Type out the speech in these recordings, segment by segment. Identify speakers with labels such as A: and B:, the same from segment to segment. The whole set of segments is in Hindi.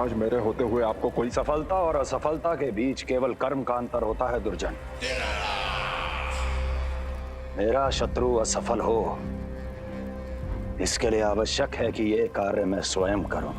A: आज मेरे होते हुए आपको कोई सफलता और असफलता के बीच केवल कर्म का अंतर होता है दुर्जन। मेरा शत्रु असफल हो, इसके लिए आवश्यक है कि ये कार्य मैं स्वयं करूं।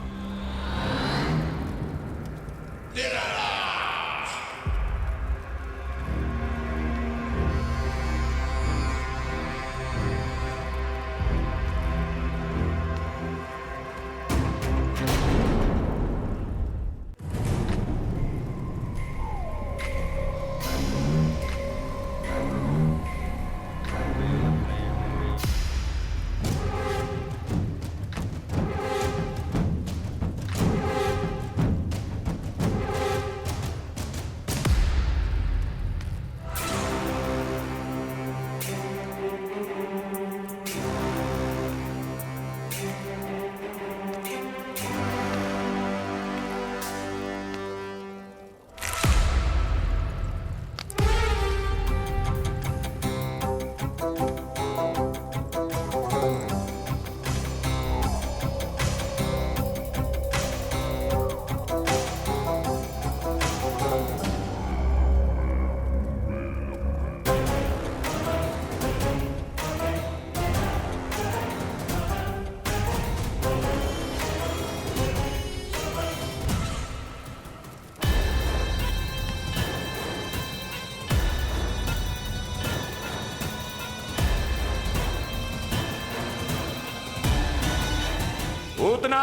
B: उतना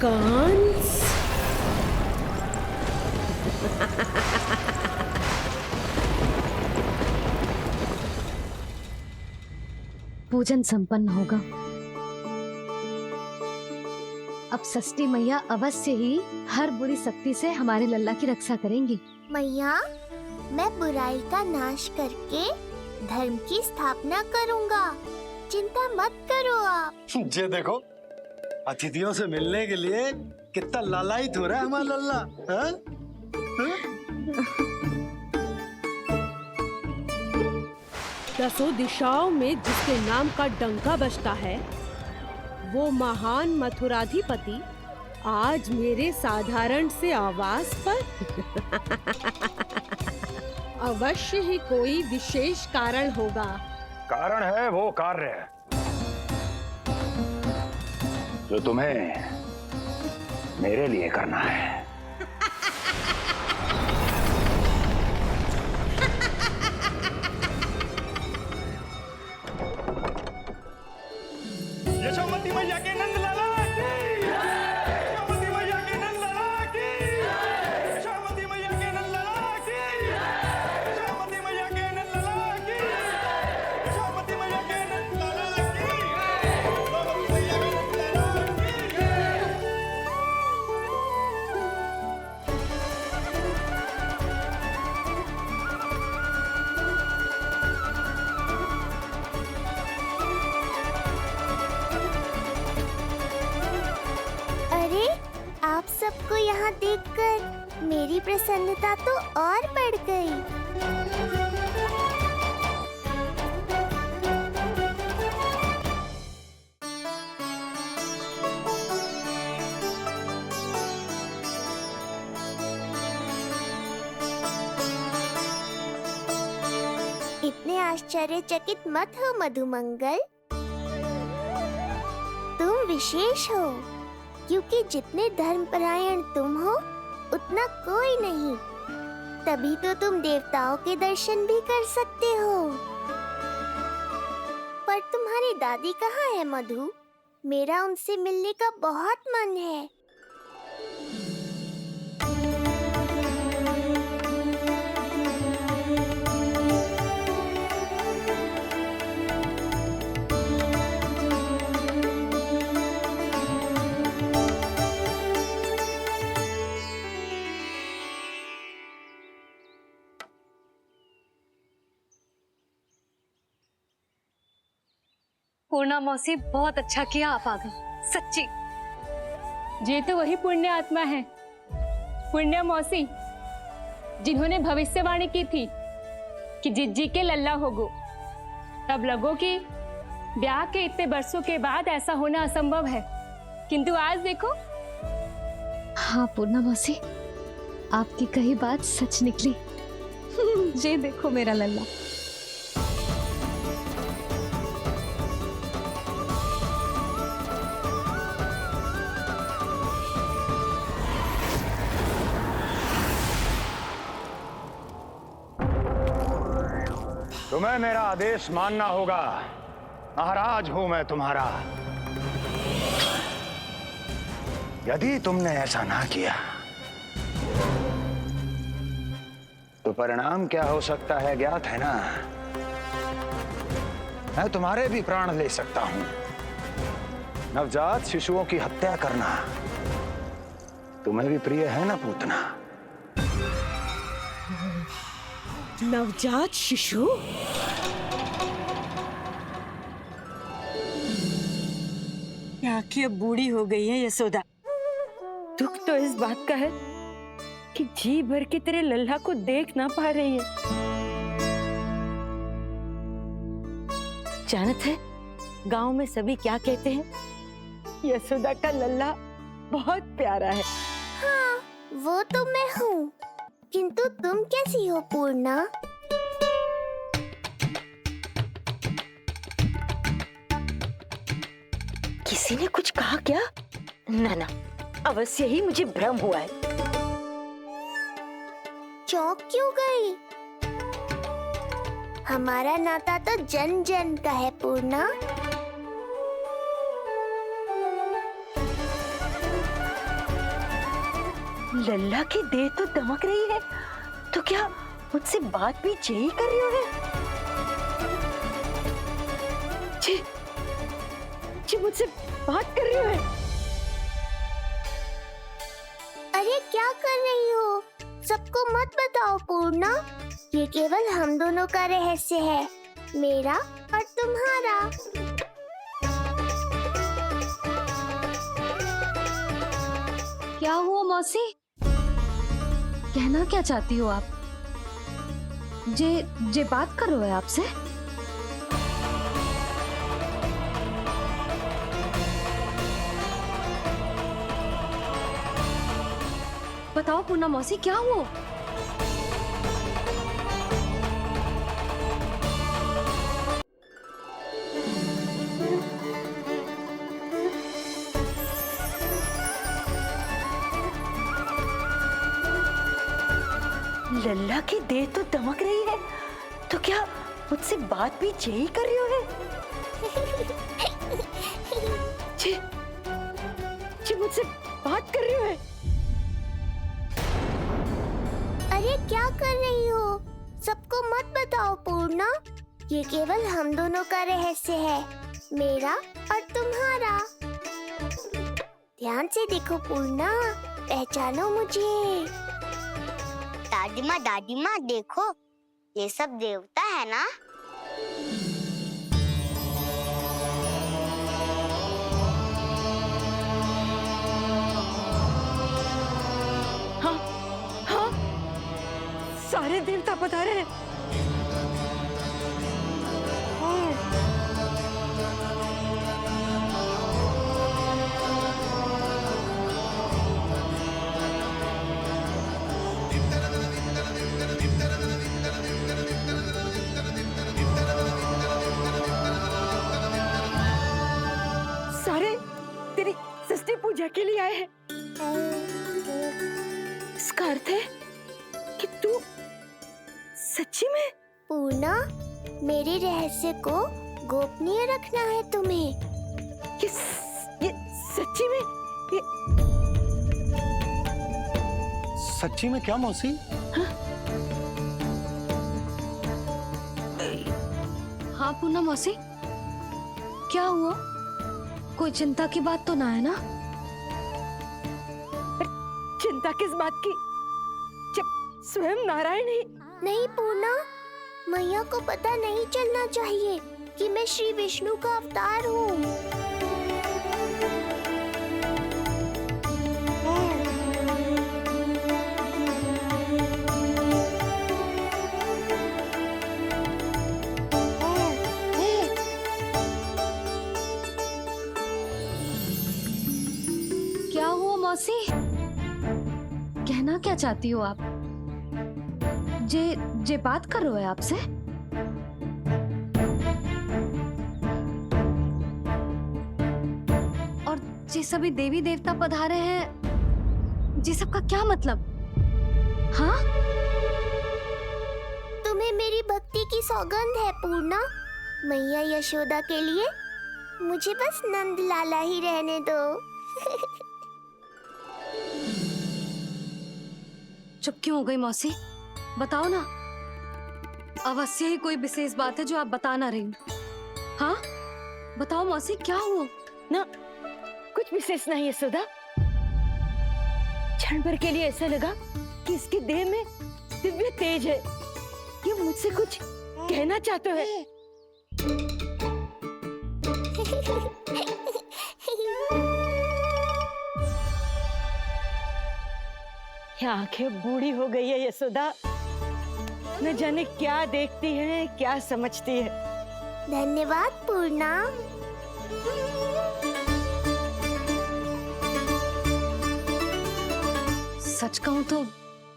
C: कंस
D: पूजन संपन्न होगा। अब षष्ठी मैया अवश्य ही हर बुरी शक्ति से हमारे लल्ला की रक्षा करेंगी।
E: मैया, मैं बुराई का नाश करके धर्म की स्थापना करूंगा, चिंता मत करो आप।
F: ये देखो, अतिथियों से मिलने के लिए कितना लालायित हो रहा है हमारा लल्ला। हाँ?
C: दसों दिशाओं में जिसके नाम का डंका बजता है, वो महान मथुराधिपति आज मेरे साधारण से आवास पर अवश्य ही कोई विशेष कारण होगा।
A: कारण है वो कार्य जो तुम्हें मेरे लिए करना है।
B: यशोमती मैया के नंद लाला की, यशोमती मैया के नंद लाला की, यशोमती मैया के नंद लाला की, यशोमती मैया के नंद लाला की, यशोमती मैया के नंद लाला की, यशोमती मैया के नंद लाला की।
E: अरे, आप सबको यहाँ देखकर मेरी प्रसन्नता तो और बढ़ गई। इतने आश्चर्यचकित मत हो मधुमंगल, तुम विशेष हो, क्योंकि जितने धर्मपरायण तुम हो उतना कोई नहीं। तभी तो तुम देवताओं के दर्शन भी कर सकते हो। पर तुम्हारी दादी कहाँ है मधु? मेरा उनसे मिलने का बहुत मन है।
D: पूर्णा मौसी, बहुत अच्छा किया आप आ गए, सच्ची।
G: ये तो वही पुण्य आत्मा है, पुण्य मौसी, जिन्होंने भविष्यवाणी की थी कि जिज्जी के लल्ला होगो, तब लगो कि ब्याह के इतने बरसों के बाद ऐसा होना असंभव है, किंतु आज देखो।
D: हाँ पूर्णा मौसी, आपकी कही बात सच निकली। ये देखो मेरा लल्ला।
A: तुम्हें मेरा आदेश मानना होगा। महाराज हूं मैं तुम्हारा। यदि तुमने ऐसा ना किया तो परिणाम क्या हो सकता है ज्ञात है ना। मैं तुम्हारे भी प्राण ले सकता हूं। नवजात शिशुओं की हत्या करना तुम्हें भी प्रिय है ना पूतना।
C: नवजात शिशु?
H: आंखें अब बूढ़ी हो गई है यशोदा। दुख तो इस बात का है कि जी भर के तेरे लल्ला को देख ना पा रही है। जानत है गांव में सभी क्या कहते हैं? यशोदा का लल्ला बहुत प्यारा है।
E: हाँ, वो तो मैं हूँ, किंतु तुम कैसी हो पूर्णा?
H: किसी ने कुछ कहा क्या? ना ना, अवश्य ही मुझे भ्रम हुआ है।
E: चौंक क्यों गई? हमारा नाता तो जन जन का है पूर्णा।
H: लल्ला की देह तो दमक रही है, तो क्या मुझसे बात भी यही कर रही हो? जी, जी मुझसे बात कर रही हो?
E: अरे क्या कर रही हो? सबको मत बताओ पूर्णा, ये केवल हम दोनों का रहस्य है, मेरा और तुम्हारा।
D: क्या हुआ मौसी? कहना क्या चाहती हो आप? जे बात कर रहे हो आपसे? बताओ पूर्णा मौसी, क्या हुआ?
H: लल्ला की देह तो दमक रही है, तो क्या मुझसे बात भी यही कर रही हो? जी, जी मुझसे बात कर रही हो?
E: अरे क्या कर रही हो? सबको मत बताओ पूर्णा, ये केवल हम दोनों का रहस्य है, मेरा और तुम्हारा। ध्यान से देखो पूर्णा, पहचानो मुझे। दादी माँ देखो, ये सब देवता है ना?
H: हाँ, हाँ, सारे देवता पधारे हैं। सारे तेरी सृष्टि पूजा के लिए आए हैं। इसका अर्थ है कि तू सच्ची में?
E: पूर्णा, मेरे रहस्य को गोपनीय रखना है तुम्हें।
H: ये सच्ची में?
F: सच्ची में क्या मौसी?
D: हाँ पूर्णा मौसी, क्या हुआ? कोई चिंता की बात तो ना है ना?
H: चिंता किस बात की, जब स्वयं नारायण ही।
E: नहीं पूर्णा, मैया को पता नहीं चलना चाहिए कि मैं श्री विष्णु का अवतार हूँ।
D: कहना क्या चाहती हो आप? जे बात कर रहे हो आपसे? और जे सभी देवी देवता पधारे हैं, जे सबका क्या मतलब? हाँ?
E: तुम्हें मेरी भक्ति की सौगंध है पूर्णा। मैया यशोदा के लिए मुझे बस नंद लाला ही रहने दो।
D: चुप क्यों हो गई मौसी? बताओ ना। अवश्य ही कोई विशेष बात है जो आप बता ना रही। हाँ बताओ मौसी, क्या हुआ?
H: ना कुछ विशेष नहीं यशोदा। क्षण भर के लिए ऐसा लगा कि इसकी देह में दिव्य तेज है। ये मुझसे कुछ कहना चाहते है। ये आंखें बूढ़ी हो गई है यशोदा। न जाने क्या देखती है, क्या समझती है।
E: धन्यवाद पूर्णा।
D: सच कहूं तो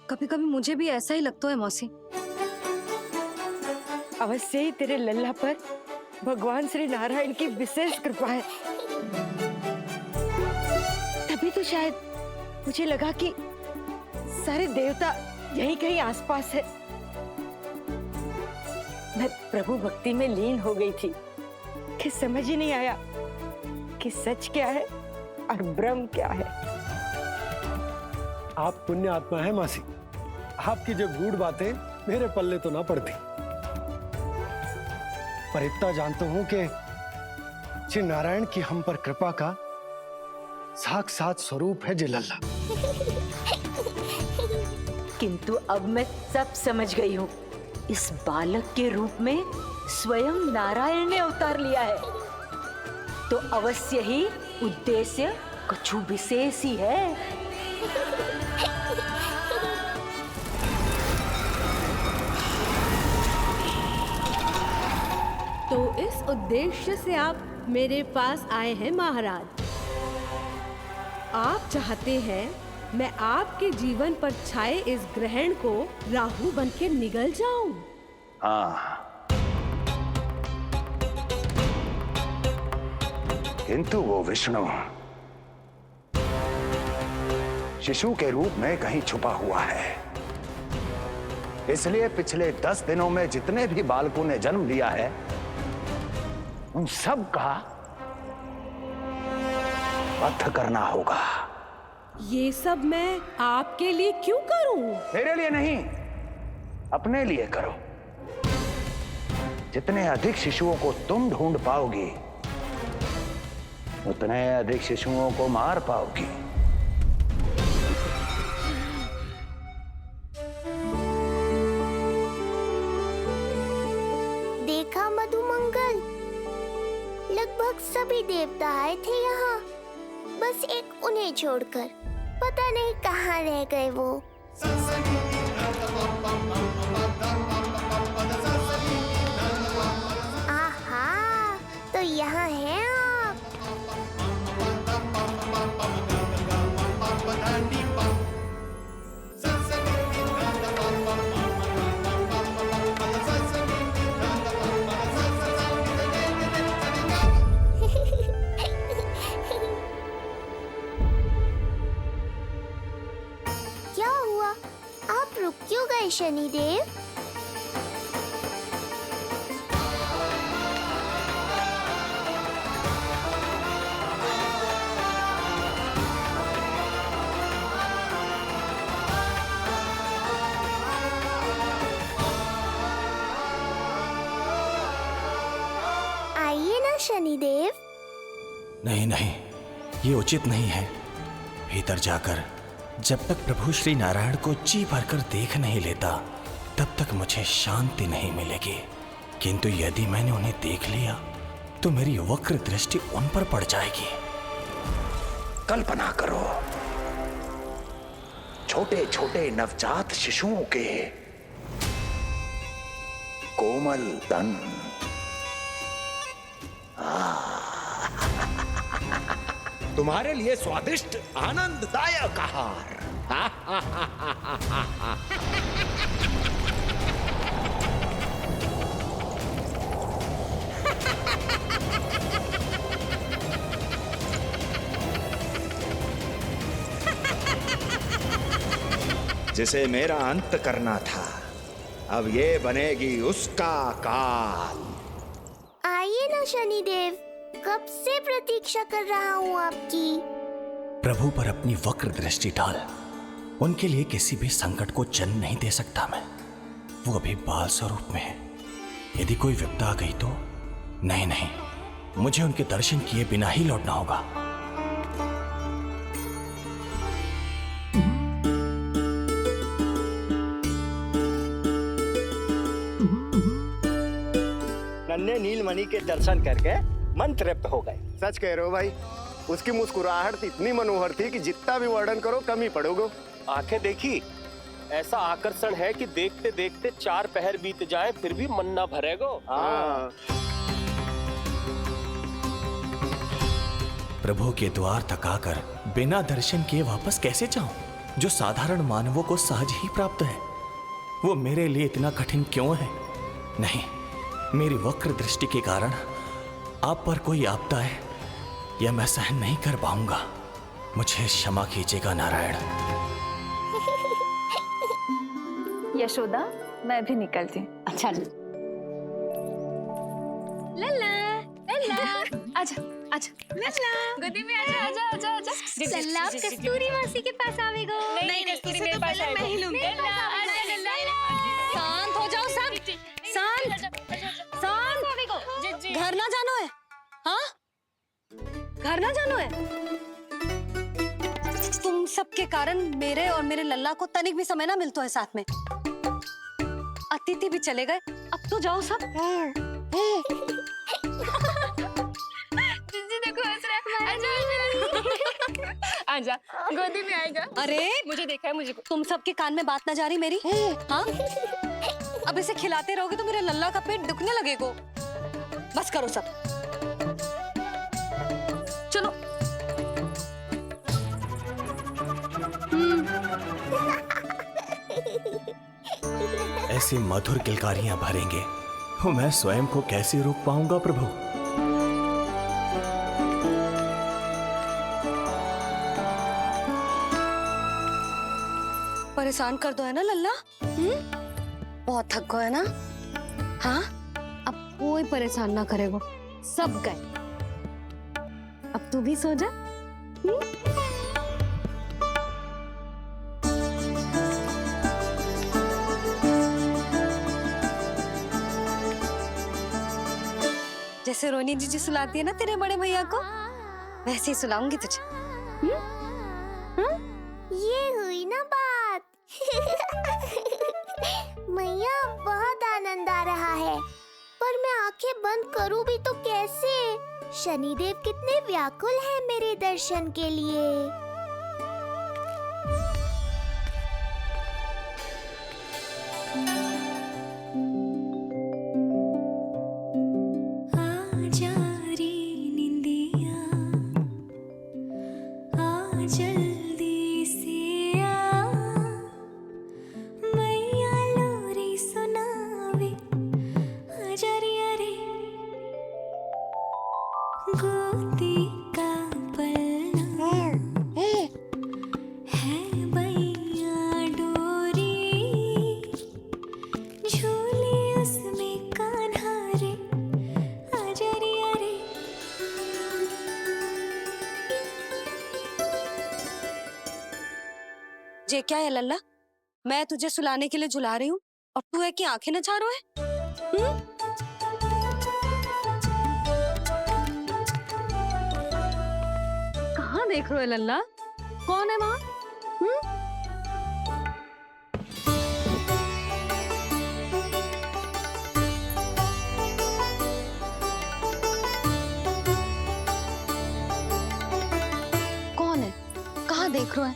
D: कभी कभी मुझे भी ऐसा ही लगता है मौसी।
H: अवश्य ही तेरे लल्ला पर भगवान श्री नारायण की विशेष कृपा है। तभी तो शायद मुझे लगा कि सारे देवता यहीं कहीं आसपास है। मैं प्रभु भक्ति में लीन हो गई थी कि समझ ही नहीं आया कि सच क्या है और भ्रम क्या है।
F: आप पुण्य आत्मा है मासी। आपकी जो गूढ़ बातें मेरे पल्ले तो ना पड़ती, पर इतना जानता हूं कि श्री नारायण की हम पर कृपा का साक्षात स्वरूप है जिलल्ला।
H: किंतु अब मैं सब समझ गई हूँ। इस बालक के रूप में स्वयं नारायण ने अवतार लिया है, तो अवश्य ही उद्देश्य कुछ विशेष ही है।
C: तो इस उद्देश्य से आप मेरे पास आए हैं महाराज। आप चाहते हैं मैं आपके जीवन पर छाए इस ग्रहण को राहु बन के निगल जाऊं?
A: हाँ, किंतु वो विष्णु शिशु के रूप में कहीं छुपा हुआ है। इसलिए पिछले 10 दिनों में जितने भी बालकों ने जन्म लिया है, उन सब का वध करना होगा।
C: ये सब मैं आपके लिए क्यों करूं?
A: मेरे लिए नहीं, अपने लिए करो। जितने अधिक शिशुओं को तुम ढूंढ पाओगी, उतने अधिक शिशुओं को मार पाओगी।
E: देखा मधुमंगल, लगभग सभी देवता आए थे यहाँ, बस एक उन्हें छोड़कर। पता नहीं कहाँ रह गए वो। आहा, तो यहाँ हैं आप। क्या हुआ? आप रुक क्यों गए शनिदेव? आइए ना शनिदेव।
I: नहीं नहीं, ये उचित नहीं है। भीतर जाकर जब तक प्रभु श्री नारायण को जी भरकर देख नहीं लेता, तब तक मुझे शांति नहीं मिलेगी। किंतु यदि मैंने उन्हें देख लिया तो मेरी वक्र दृष्टि उन पर पड़ जाएगी।
A: कल्पना करो, छोटे छोटे नवजात शिशुओं के कोमल तन, तुम्हारे लिए स्वादिष्ट आनंददायक आहार, जिसे मेरा अंत करना था, अब ये बनेगी उसका काल।
E: आइए ना शनिदेव, कब से प्रतीक्षा कर रहा हूँ आपकी।
I: प्रभु पर अपनी वक्र दृष्टि डाल। उनके लिए किसी भी संकट को जन्म नहीं दे सकता मैं। वो अभी बाल स्वरूप में है। यदि कोई विपदा आ गई तो नहीं नहीं, मुझे उनके दर्शन किए बिना ही लौटना होगा।
F: नन्हे नीलमणि के दर्शन करके मन तृप्त हो गए।
J: सच कह रहे हो भाई, उसकी मुस्कुराहट इतनी मनोहर थी कि जितना भी वर्णन करो कम ही पड़ोगे।
K: आंखें देखी, ऐसा आकर्षण है कि देखते देखते 4 पहर बीत जाए फिर भी मन ना भरेगो।
J: हाँ।
I: प्रभु के द्वार तक आकर बिना दर्शन किए वापस कैसे जाऊं, जो साधारण मानवों को सहज ही प्राप्त है। वो मेरे लिए इतना कठिन क्यों है? नहीं, मेरी वक्र दृष्टि के कारण आप पर कोई आपदा है या मैं सहन नहीं कर पाऊंगा। मुझे क्षमा कीजिएगा नारायण।
L: यशोदा, मैं भी निकलती।
H: अच्छा
G: लल्ला लल्ला, आजा आजा लल्ला, गोदी में आजा आजा आजा आजा।
L: लल्ला कस्तूरी मासी के पास आवेगो।
G: नहीं कस्तूरी मेरे पास आएगा।
L: मैं ही लूंगी।
G: लल्ला आजा लल्ला।
D: शांत हो जाओ सब, शांत शांत। घर ना जानो है? हाँ, घर ना जानो है? तुम सबके कारण मेरे और मेरे लल्ला को तनिक भी समय ना मिलता है साथ में। अतिथि भी चले गए, अब तो जाओ सब।
G: जिज्जी देखो हंस रहा है। आजा आजा, गोदी में आएगा।
D: अरे
G: मुझे देखा है, मुझे
D: तुम सबके कान में बात ना जा रही मेरी? हाँ, अब इसे खिलाते रहोगे तो मेरे लल्ला का पेट दुखने लगेगा। बस करो सब, चलो।
I: ऐसी मधुर किलकारियां भरेंगे, तो मैं स्वयं को कैसे रोक पाऊंगा प्रभु?
D: परेशान कर दो है ना लल्ला? बहुत थक गए ना? हाँ, अब कोई परेशान ना करेगा, सब गए। अब तू भी सो जा। जैसे रोनी जीजी सुलाती है ना तेरे बड़े भैया को, वैसे ही सुलाऊंगी तुझे।
E: ये हुई ना बात। मैया, बहुत आनंद आ रहा है, पर मैं आंखें बंद करूं भी तो कैसे? शनिदेव कितने व्याकुल हैं मेरे दर्शन के लिए।
D: ये क्या है लल्ला? मैं तुझे सुलाने के लिए झुला रही हूँ और तू है कि आंखें नचा रहा है? कहाँ देख रहे हो लल्ला? कौन है वहाँ? कौन है? कहाँ देख रहे हो?